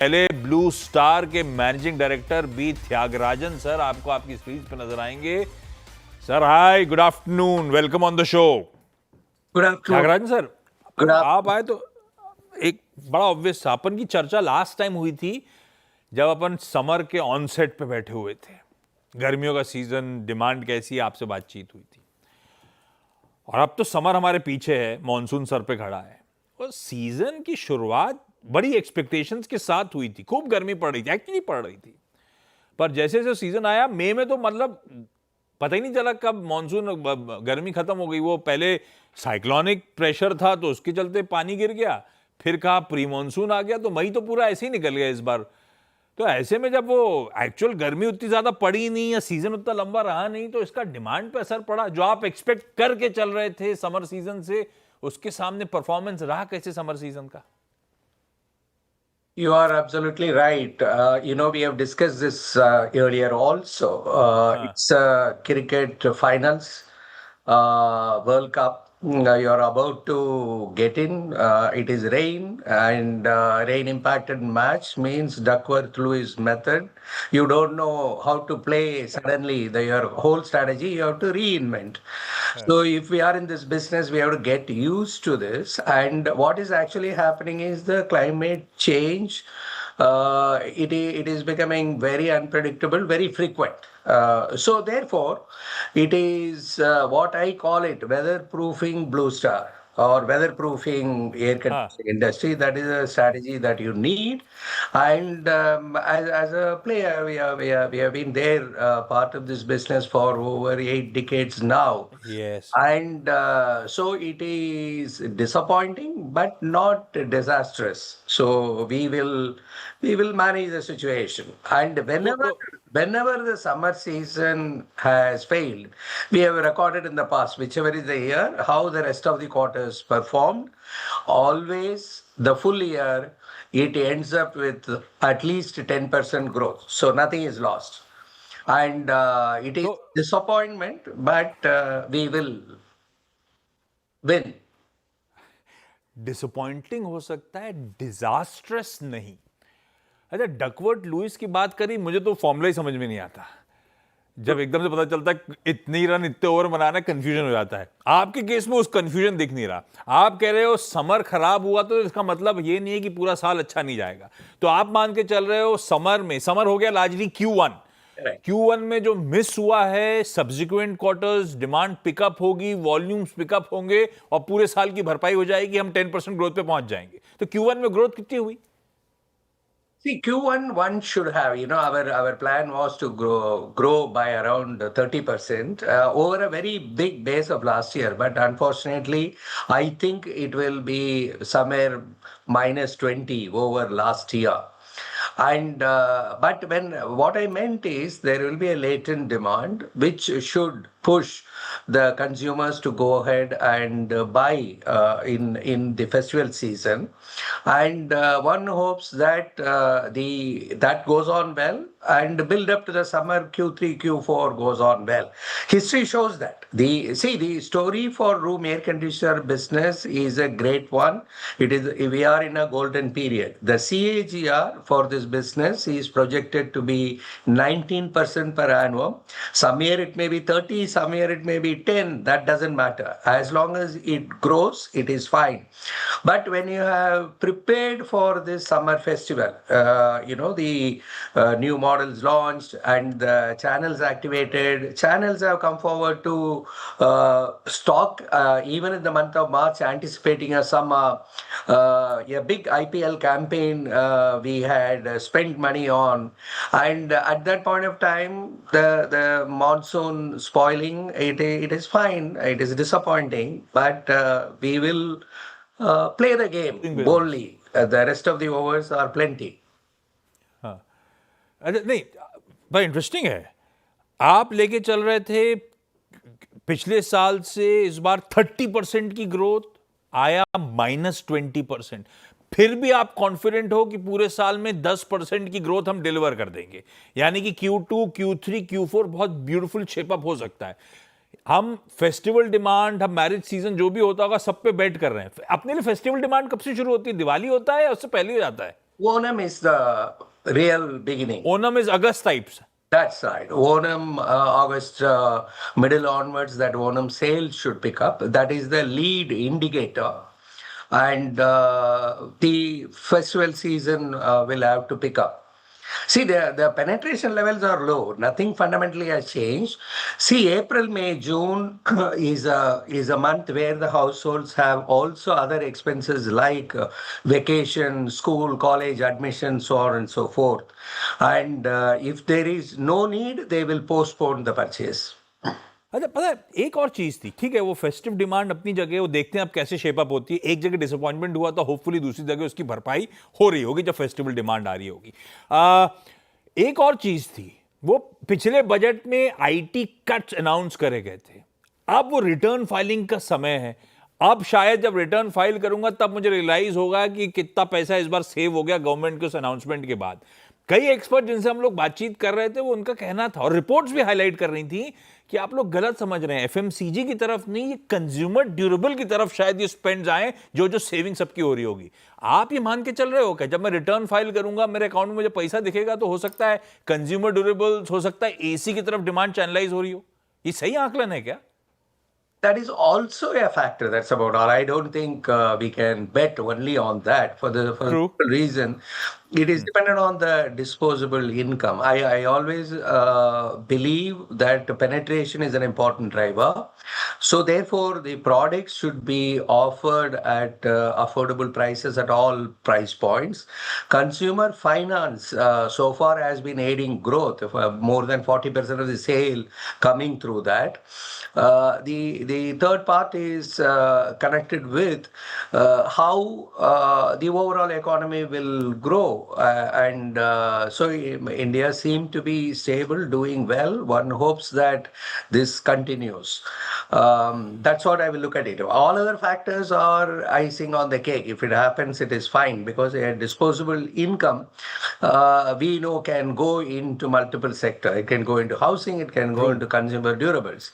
पहले blue star के managing director B Thyagarajan sir आपको आपकी स्क्रीन पर नजर आएंगे। Sir hi, good afternoon, welcome on the show. Good afternoon. Thyagarajan sir, good आप आए तो एक बड़ा ऑब्वियस था। अपन की चर्चा लास्ट टाइम हुई थी जब अपन समर के ऑनसेट पे बैठे हुए थे, गर्मियों का सीजन, डिमांड कैसी है, आपसे बातचीत हुई थी। और अब तो समर हमारे पीछे है, मॉनसून सर पे खड़ा है और सीजन की शुरुआत बड़ी एक्सपेक्टेशंस के साथ हुई थी। खूब गर्मी पड़ रही थी, एक्चुअली पड़ रही थी, पर जैसे जैसे सीजन आया मई में तो मतलब पता ही नहीं चला कब मॉनसून गर्मी खत्म हो गई। वो पहले साइक्लोनिक प्रेशर था तो उसके चलते पानी गिर गया, फिर कहा प्री मॉनसून आ गया, तो मई तो पूरा ऐसे ही निकल गया इस बार। तो ऐसे में जब वो एक्चुअल गर्मी उतनी ज्यादा पड़ी नहीं या सीजन उतना लंबा रहा नहीं, तो इसका डिमांड पे असर पड़ा। जो आप एक्सपेक्ट करके चल रहे थे समर सीजन से, उसके सामने परफॉर्मेंस रहा कैसे समर सीजन का? You are absolutely right. We have discussed this earlier also. हाँ, It's cricket finals, World Cup. You're about to get in. It is rain, and rain impacted match means Duckworth-Lewis method. You don't know how to play suddenly. Your whole strategy you have to reinvent. हाँ, So if we are in this business, we have to get used to this. And what is actually happening is the climate change. It is becoming very unpredictable, very frequent. So therefore, it is what I call it weatherproofing Blue Star or weatherproofing air हाँ, conditioning industry. That is a strategy that you need. And as a player, we have been there, part of this business for over 8 decades now. Yes. And so it is disappointing, but not disastrous. So we will manage the situation. And whenever तो whenever the summer season has failed, we have recorded in the past, whichever is the year, how the rest of the quarters performed. Always the full year, it ends up with at least 10% growth. So nothing is lost. And it is तो disappointment, but we will win. Disappointing हो सकता है, disastrous नहीं। अच्छा, Duckworth Louis की बात करी, मुझे तो फॉर्मूला ही समझ में नहीं आता। जब एकदम से पता चलता है इतने रन इतने ओवर बनाना, कंफ्यूजन हो जाता है। आपके केस में उस कंफ्यूजन दिख नहीं रहा। आप कह रहे हो समर खराब हुआ तो इसका मतलब ये नहीं है कि पूरा साल अच्छा नहीं जाएगा। तो आप मान के चल रहे हो समर हो गया लार्जली Q1। Correct. Q1 में जो मिस हुआ है, सब्सिक्वेंट क्वार्टर्स डिमांड पिकअप होगी, वॉल्यूम्स पिकअप होंगे और पूरे साल की भरपाई हो जाएगी, हम 10% ग्रोथ पे पहुंच जाएंगे। तो Q1 में ग्रोथ कितनी हुई? See, Q1 one should have, our plan was to grow by around 30% over a very big base of last year. But unfortunately, I think it will be somewhere minus 20 over last year. And but what I meant is there will be a latent demand which should push the consumers to go ahead and buy in the festival season, and one hopes that that goes on well and build up to the summer. Q3 Q4 goes on well. History shows that the story for room air conditioner business is a great one. We are in a golden period. The CAGR for this business is projected to be 19% per annum. Some year it may be 30, some year it may be 10. That doesn't matter. As long as it grows, it is fine. But when you have prepared for this summer festival, the new models launched and the channels activated. Channels have come forward to stock even in the month of March, anticipating a big IPL campaign we had spent money on. And at that point of time, the monsoon spoiling, it is fine. It is disappointing, but we will play the game Doing business। boldly. The rest of the overs are plenty. हाँ, अच्छा नहीं, बड़ा interesting है। आप लेके चल रहे थे पिछले साल से इस बार 30% की ग्रोथ, आया -20%। फिर भी आप कॉन्फिडेंट हो कि पूरे साल में 10% की ग्रोथ हम डिलीवर कर देंगे, यानी कि Q2 Q3 Q4 बहुत ब्यूटीफुल शेपअप हो सकता है। हम फेस्टिवल डिमांड, हम मैरिज सीजन जो भी होता होगा, सब पे बेट कर रहे हैं। अपने लिए फेस्टिवल डिमांड कब से शुरू होती है? दिवाली होता है या उससे पहले हो जाता है? Onam is the real beginning. Onam is August types. That's right. Onam, August, middle onwards, that Onam sales should pick up. That is the lead indicator. And the festival season will have to pick up. See, the penetration levels are low. Nothing fundamentally has changed. See, April, May, June is a month where the households have also other expenses like vacation, school, college admission, so on and so forth. And if there is no need, they will postpone the purchase. अच्छा, पता है एक और चीज थी. ठीक है, वो फेस्टिव डिमांड अपनी जगह, वो देखते हैं अब कैसे शेप अप होती है. एक जगह डिसअपॉइंटमेंट हुआ था, होपफुली दूसरी जगह उसकी भरपाई हो रही होगी जब फेस्टिवल डिमांड आ रही होगी. एक और चीज थी, वो पिछले बजट में आईटी कट्स अनाउंस करे गए थे. अब वो रिटर्न फाइलिंग का समय है. अब शायद जब रिटर्न फाइल करूंगा तब मुझे रियलाइज होगा कि कितना पैसा इस बार सेव हो गया गवर्नमेंट के उस अनाउंसमेंट के बाद. कई एक्सपर्ट जिनसे हम लोग बातचीत कर रहे थे, वो उनका कहना था, और रिपोर्ट्स भी हाईलाइट कर रही थी कि आप लोग गलत समझ रहे हैं. एफएमसीजी की तरफ नहीं, ये कंज्यूमर ड्यूरेबल की तरफ शायद ये स्पेंड्स आए, जो सेविंग सबकी हो रही होगी. आप ये मान के चल रहे हो क्या जब मैं रिटर्न फाइल करूंगा मेरे अकाउंट में मुझे पैसा दिखेगा तो हो सकता है कंज्यूमर ड्यूरेबल्स, हो सकता है एसी की तरफ डिमांड चैनलाइज हो रही हो? ये सही आकलन है क्या? That is also a factor. That's about all. I don't think we can bet only on that for the True. reason. It is dependent on the disposable income. I always believe that penetration is an important driver. So therefore, the products should be offered at affordable prices at all price points. Consumer finance so far has been aiding growth. More than 40% of the sale coming through that. The third part is connected with how the overall economy will grow. So India seems to be stable, doing well. One hopes that this continues. That's what I will look at it. All other factors are icing on the cake. If it happens, it is fine, because a disposable income, we know, can go into multiple sectors. It can go into housing, it can go into consumer durables.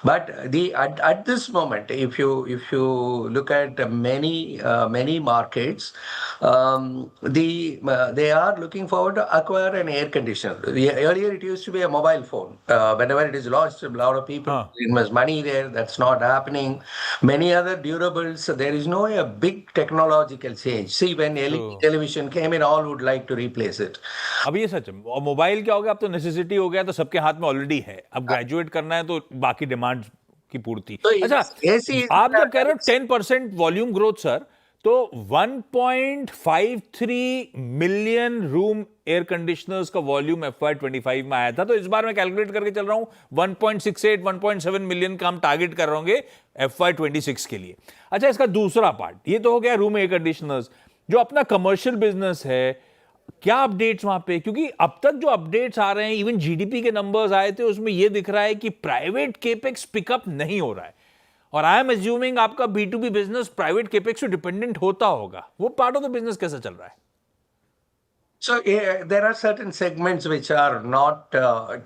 But at this moment, if you look at many markets, they are looking forward to acquire an air conditioner. Earlier, it used to be a mobile phone. Whenever it is launched, a lot of people invest money there. That's not happening. Many other durables, there is no a big technological change. See, when LED television came in, all would like to replace it. अब ये सच है. और mobile क्या हो गया, अब तो necessity हो गया, तो सबके हाथ में ऑलरेडी है. अब ग्रेजुएट करना है तो बाकी डिमांड की पूर्ति. अच्छा, आप जब कह रहे हो 10% वॉल्यूम ग्रोथ सर, तो 1.53 मिलियन रूम एयर कंडीशनर्स का वॉल्यूम FY25 में आया था. तो इस बार मैं कैलकुलेट करके चल रहा हूं 1.68 1.7 मिलियन का हम टारगेट कर रहे होंगे FY26 के लिए. अच्छा, इसका दूसरा पार्ट ये तो हो गया रूम एयर कंडीशनर्स. जो अपना कमर्शियल बिजनेस है, क्या अपडेट्स वहां पे? क्योंकि अब तक जो अपडेट्स आ रहे हैं, इवन जीडीपी के नंबर्स आए थे, उसमें ये दिख रहा है कि प्राइवेट केपेक्स पिकअप नहीं हो रहा है. और आई एम अज्यूमिंग आपका B2B बिजनेस प्राइवेट केपेक्स से डिपेंडेंट होता होगा. वो पार्ट ऑफ द बिजनेस कैसा चल रहा है? So there are certain segments which are not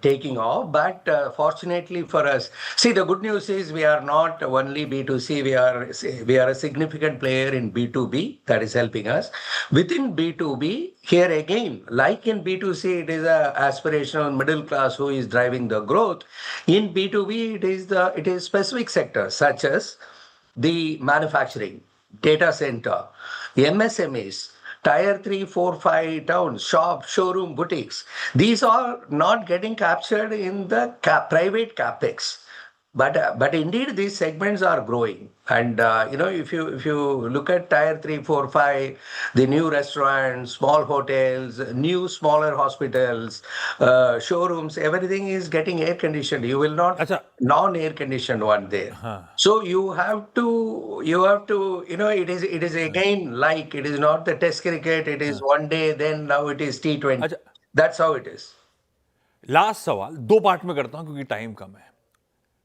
taking off, but fortunately for us, see, the good news is we are not only B2C, we are a significant player in B2B. That is helping us. Within B2B, here again, like in B2C, it is a aspirational middle class who is driving the growth. In B2B, it is specific sectors such as the manufacturing, data center, MSMEs, Tier 3, 4, 5 towns, shops, showroom, boutiques. These are not getting captured in the private capex. But indeed, these segments are growing. And, if you look at Tier 3, 4, 5, the new restaurants, small hotels, new smaller hospitals, showrooms, everything is getting air conditioned. You will not non-air conditioned one there. So you have to, it is again like, it is not the test cricket, it is one day, then now it is T20. That's how it is. Last सवाल 2 part में करता हूं क्योंकि time कम है.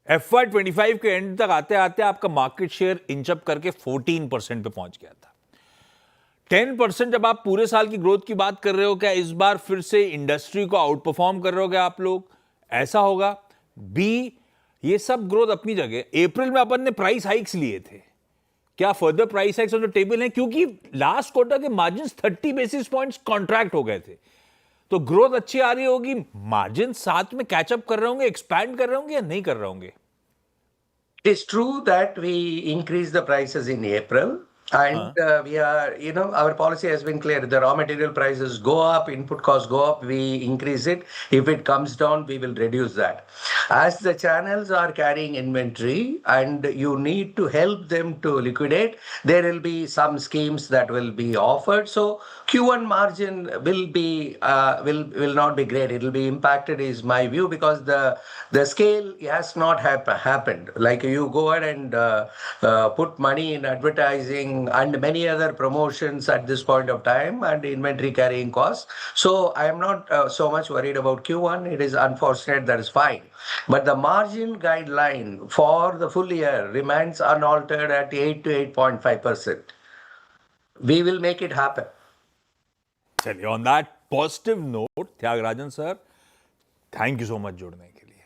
FY25 के and तक आते आते आपका मार्केट शेयर इंचअप करके 14% पे पहुंच गया था. 10% जब आप पूरे साल की ग्रोथ की बात कर रहे हो, क्या इस बार फिर से इंडस्ट्री को आउट परफॉर्म कर रहे हो क्या आप लोग? ऐसा होगा? B, ये सब ग्रोथ अपनी जगह. अप्रैल में अपन ने प्राइस हाइक्स लिए थे. क्या further price hikes on the table हैं? क्योंकि लास्ट क्वार्टर के मार्जिन 30 बेसिस पॉइंट्स कॉन्ट्रैक्ट हो गए थे, तो ग्रोथ अच्छी आ रही होगी, मार्जिन साथ में कैचअप कर रहे होंगे, एक्सपैंड कर रहे होंगे या नहीं कर रहे होंगे? It is true that we increased the prices in April, and we are, our policy has been clear. The raw material prices go up, input costs go up, we increase it. If it comes down, we will reduce that. As the channels are carrying inventory and you need to help them to liquidate, there will be some schemes that will be offered. So Q1 margin will not be great. It will be impacted, is my view, because the scale has not happened. Like, you go ahead and put money in advertising and many other promotions at this point of time, and inventory carrying costs. So I am not so much worried about Q1. It is unfortunate, that is fine. But the margin guideline for the full year remains unaltered at 8 to 8.5%. We will make it happen. चलिए, on that positive note, Thyagarajan sir, thank you so much जुड़ने के लिए।